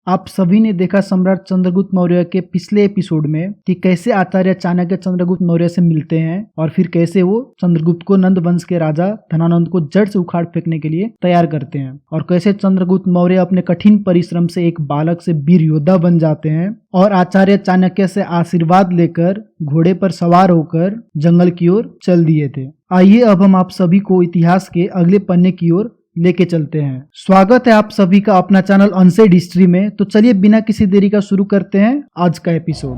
आप सभी ने देखा सम्राट चंद्रगुप्त मौर्य के पिछले एपिसोड में कि कैसे आचार्य चाणक्य चंद्रगुप्त मौर्य से मिलते हैं और फिर कैसे वो चंद्रगुप्त को नंद वंश के राजा धनानंद को जड़ से उखाड़ फेंकने के लिए तैयार करते हैं और कैसे चंद्रगुप्त मौर्य अपने कठिन परिश्रम से एक बालक से वीर योद्धा बन जाते हैं और आचार्य चाणक्य से आशीर्वाद लेकर घोड़े पर सवार होकर जंगल की ओर चल दिए थे। आइए अब हम आप सभी को इतिहास के अगले पन्ने की ओर लेके चलते हैं। स्वागत है आप सभी का अपना चैनल अनसेड हिस्ट्री में। तो चलिए बिना किसी देरी का शुरू करते हैं आज का एपिसोड।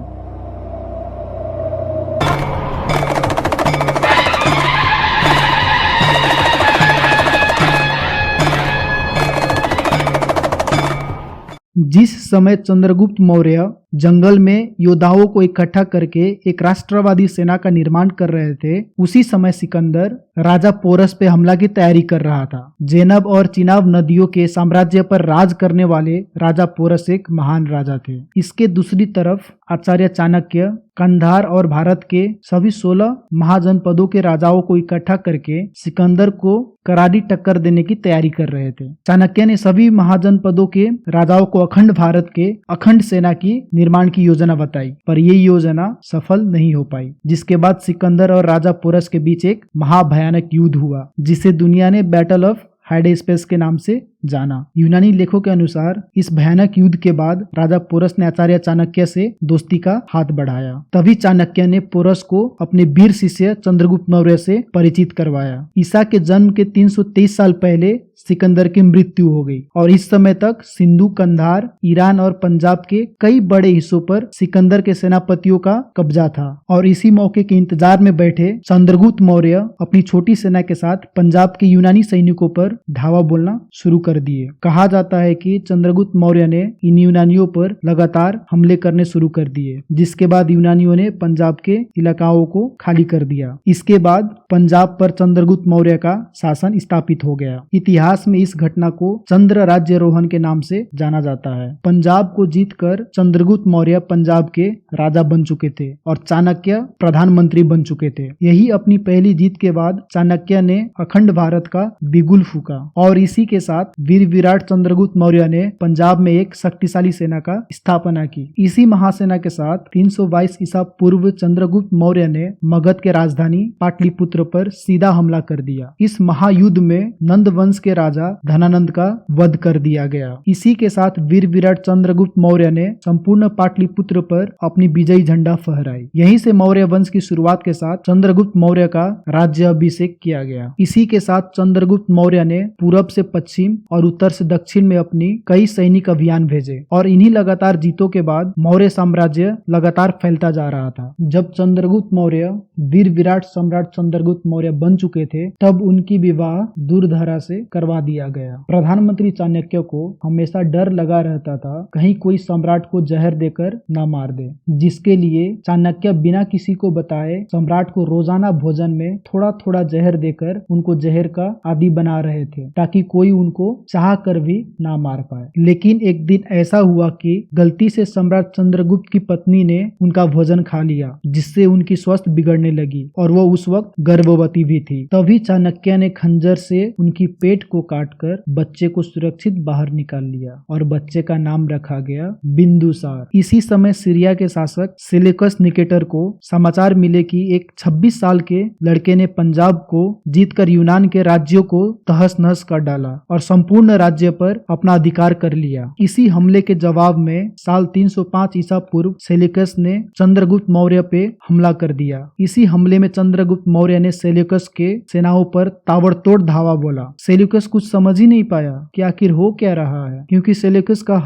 जिस समय चंद्रगुप्त मौर्य जंगल में योद्धाओं को इकट्ठा करके एक राष्ट्रवादी सेना का निर्माण कर रहे थे, उसी समय सिकंदर राजा पोरस पे हमला की तैयारी कर रहा था। जेनब और चिनाब नदियों के साम्राज्य पर राज करने वाले राजा पोरस एक महान राजा थे। इसके दूसरी तरफ आचार्य चाणक्य कंधार और भारत के सभी 16 महाजनपदों के राजाओं को इकट्ठा करके सिकंदर को करारी टक्कर देने की तैयारी कर रहे थे। चाणक्य ने सभी महाजनपदों के राजाओं को अखंड भारत के अखंड सेना की निर्माण की योजना बताई, पर ये योजना सफल नहीं हो पाई, जिसके बाद सिकंदर और राजा पोरस के बीच एक महाभयानक युद्ध हुआ, जिसे दुनिया ने बैटल ऑफ हाइडेस्पेस के नाम से जाना। यूनानी लेखों के अनुसार इस भयानक युद्ध के बाद राजा पोरस ने आचार्य चाणक्य से दोस्ती का हाथ बढ़ाया। तभी चाणक्य ने पोरस को अपने वीर शिष्य चंद्रगुप्त मौर्य से परिचित करवाया। ईसा के जन्म के 323 साल पहले सिकंदर की मृत्यु हो गई और इस समय तक सिंधु, कंधार, ईरान और पंजाब के कई बड़े हिस्सों पर सिकंदर के सेनापतियों का कब्जा था। और इसी मौके के इंतजार में बैठे चंद्रगुप्त मौर्य अपनी छोटी सेना के साथ पंजाब के यूनानी सैनिकों पर धावा बोलना शुरू कर दिए। कहा जाता है कि चंद्रगुप्त मौर्य ने इन यूनानियों पर लगातार हमले करने शुरू कर दिए, जिसके बाद यूनानियों ने पंजाब के इलाकाओं को खाली कर दिया। इसके बाद पंजाब पर चंद्रगुप्त मौर्य का शासन स्थापित हो गया। इतिहास में इस घटना को चंद्र राज्यरोहण के नाम से जाना जाता है। पंजाब को जीतकर चंद्रगुप्त मौर्य पंजाब के राजा बन चुके थे और चाणक्य प्रधानमंत्री बन चुके थे। यही अपनी पहली जीत के बाद चाणक्य ने अखंड भारत का बिगुल फूका और इसी के साथ वीर विराट चंद्रगुप्त मौर्य ने पंजाब में एक शक्तिशाली सेना का स्थापना की। इसी महासेना के साथ 322 ईसा पूर्व चंद्रगुप्त मौर्य ने मगध के राजधानी पाटलिपुत्र पर सीधा हमला कर दिया। इस महायुद्ध में नंद वंश के राजा धनानंद का वध कर दिया गया। इसी के साथ वीर विराट चंद्रगुप्त मौर्य ने संपूर्ण पाटलिपुत्र पर अपनी विजयी झंडा फहराई। यहीं से मौर्य वंश की शुरुआत के साथ चंद्रगुप्त मौर्य का राज्य अभिषेक किया गया। इसी के साथ चंद्रगुप्त मौर्य ने पूरब से पश्चिम और उत्तर से दक्षिण में अपनी कई सैनिक अभियान भेजे और इन्हीं लगातार जीतों के बाद मौर्य साम्राज्य लगातार फैलता जा रहा था। जब चंद्रगुप्त मौर्य वीर विराट सम्राट चंद्रगुप्त मौर्य बन चुके थे, तब उनकी विवाह दूरधरा से करवा दिया गया। प्रधानमंत्री चाणक्य को हमेशा डर लगा रहता था कहीं कोई सम्राट को जहर देकर न मार दे, जिसके लिए चाणक्य बिना किसी को बताए सम्राट को रोजाना भोजन में थोड़ा थोड़ा जहर देकर उनको जहर का आदी बना रहे थे, ताकि कोई उनको चाह कर भी ना मार पाए। लेकिन एक दिन ऐसा हुआ कि गलती से सम्राट चंद्रगुप्त की पत्नी ने उनका भोजन खा लिया, जिससे उनकी स्वास्थ्य बिगड़ने लगी और वो उस वक्त गर्भवती भी थी। तभी चाणक्य ने खंजर से उनकी पेट को काटकर बच्चे को सुरक्षित बाहर निकाल लिया और बच्चे का नाम रखा गया बिंदुसार। इसी समय सीरिया के शासक सेल्यूकस निकेटर को समाचार मिले कि एक 26 साल के लड़के ने पंजाब को जीतकर यूनान के राज्यों को तहस नहस कर डाला और संपूर्ण राज्य पर अपना अधिकार कर लिया। इसी हमले के जवाब में साल 305 ईसा पूर्व सेल्यूकस ने चंद्रगुप्त मौर्य पे हमला कर दिया। इसी हमले में चंद्रगुप्त मौर्य ने सेल्यूकस के सेनाओं पर ताबड़तोड़ धावा बोला। सेल्यूकस कुछ समझ ही नहीं पाया कि आखिर हो क्या रहा है, क्योंकि सेल्यूकस का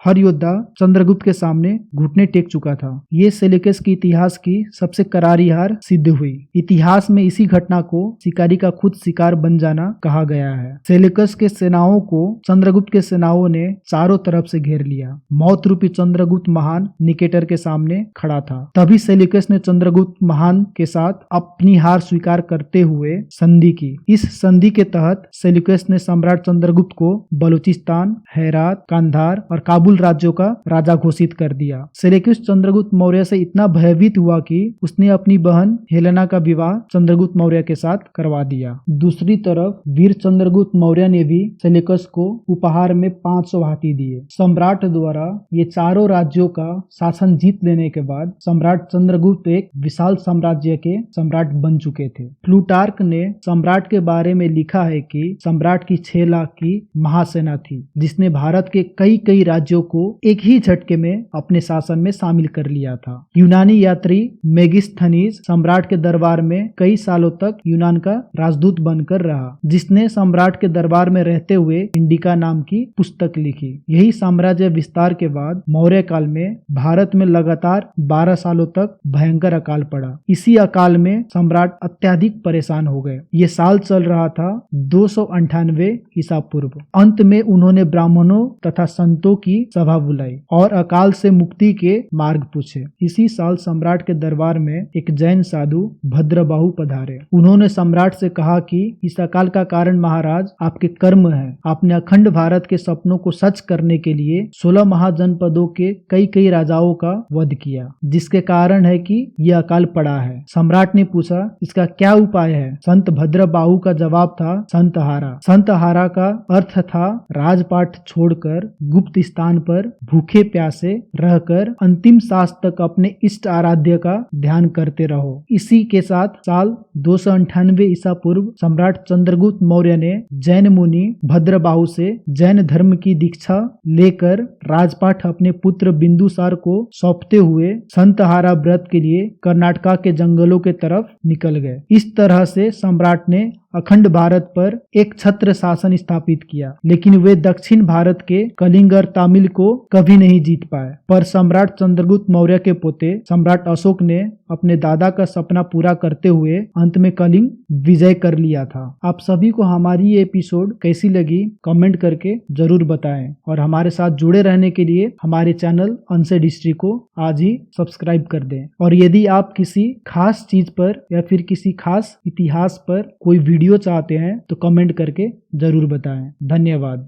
हर योद्धा चंद्रगुप्त के सामने घुटने टेक चुका था। ये सेल्यूकस के इतिहास की सबसे करारी हार सिद्ध हुई। इतिहास में इसी घटना को शिकारी का खुद शिकार बन जाना कहा गया है। सेल्यूकस के सेनाओं को चंद्रगुप्त के सेनाओं ने चारों तरफ से घेर लिया। मौत रूपी चंद्रगुप्त महान निकेटर के सामने खड़ा था। तभी सेल्यूकस ने चंद्रगुप्त महान के साथ अपनी हार स्वीकार करते हुए संधि की। इस संधि के तहत सेल्यूकस ने सम्राट चंद्रगुप्त को बलूचिस्तान, हेरात, कंधार और काबुल राज्यों का राजा घोषित कर दिया। सेल्यूकस चंद्रगुप्त मौर्य से इतना भयभीत हुआ कि उसने अपनी बहन हेलेना का विवाह चंद्रगुप्त मौर्य के साथ करवा दिया। दूसरी तरफ वीर चंद्रगुप्त मौर्य ने भी सेल्यूकस को उपहार में 500 हाथी दिए। सम्राट द्वारा ये चारों राज्यों का शासन जीत लेने के बाद सम्राट चंद्रगुप्त एक विशाल साम्राज्य के सम्राट बन चुके थे। प्लूटार्क ने सम्राट के बारे में लिखा है कि सम्राट की 6 लाख की महासेना थी, जिसने भारत के कई राज्यों को एक ही झटके में अपने शासन में शामिल कर लिया था। यूनानी यात्री मेगिस्थनीज सम्राट के दरबार में कई सालों तक यूनान का राजदूत बनकर रहा, जिसने सम्राट के दरबार में रहते हुए इंडिका नाम की पुस्तक लिखी। यही साम्राज्य विस्तार के बाद मौर्य काल में भारत में लगातार 12 सालों तक भयंकर अकाल पड़ा। इसी अकाल में सम्राट अत्यधिक परेशान हो गए। ये साल चल रहा था 298 ईसा पूर्व। अंत में उन्होंने ब्राह्मणों तथा संतों की सभा बुलाई और अकाल से मुक्ति के मार्ग पूछे। इसी साल सम्राट के दरबार में एक जैन साधु भद्रबाहु पधारे। उन्होंने सम्राट से कहा कि इस अकाल का कारण महाराज आपके कर्म है। आपने अखंड भारत के सपनों को सच करने के लिए 16 महाजनपदों के कई राजाओं का वध किया, जिसके कारण है कि यह अकाल पड़ा है। सम्राट ने पूछा, इसका क्या उपाय है? संत भद्रबाहु का जवाब था संतहारा। संतहारा का अर्थ था राजपाट छोड़कर गुप्त स्थान पर भूखे प्यासे रहकर अंतिम सांस तक अपने इष्ट आराध्य का ध्यान करते रहो। इसी के साथ साल 298 ईसा पूर्व सम्राट चंद्रगुप्त मौर्य ने जैन मुनि भद्रबाहु से जैन धर्म की दीक्षा लेकर राजपाट अपने पुत्र बिंदुसार को सौंपते हुए संतहारा व्रत के लिए कर्नाटका के जंगलों के तरफ निकल गए। इस तरह से सम्राट ने अखंड भारत पर एक छत्र शासन स्थापित किया, लेकिन वे दक्षिण भारत के कलिंग और तमिल को कभी नहीं जीत पाए। पर सम्राट चंद्रगुप्त मौर्य के पोते सम्राट अशोक ने अपने दादा का सपना पूरा करते हुए अंत में कलिंग विजय कर लिया था। आप सभी को हमारी ये एपिसोड कैसी लगी कमेंट करके जरूर बताएं और हमारे साथ जुड़े रहने के लिए हमारे चैनल अनसेड हिस्ट्री को आज ही सब्सक्राइब कर दें। और यदि आप किसी खास चीज पर या फिर किसी खास इतिहास पर कोई वीडियो चाहते हैं तो कमेंट करके जरूर बताएं। धन्यवाद।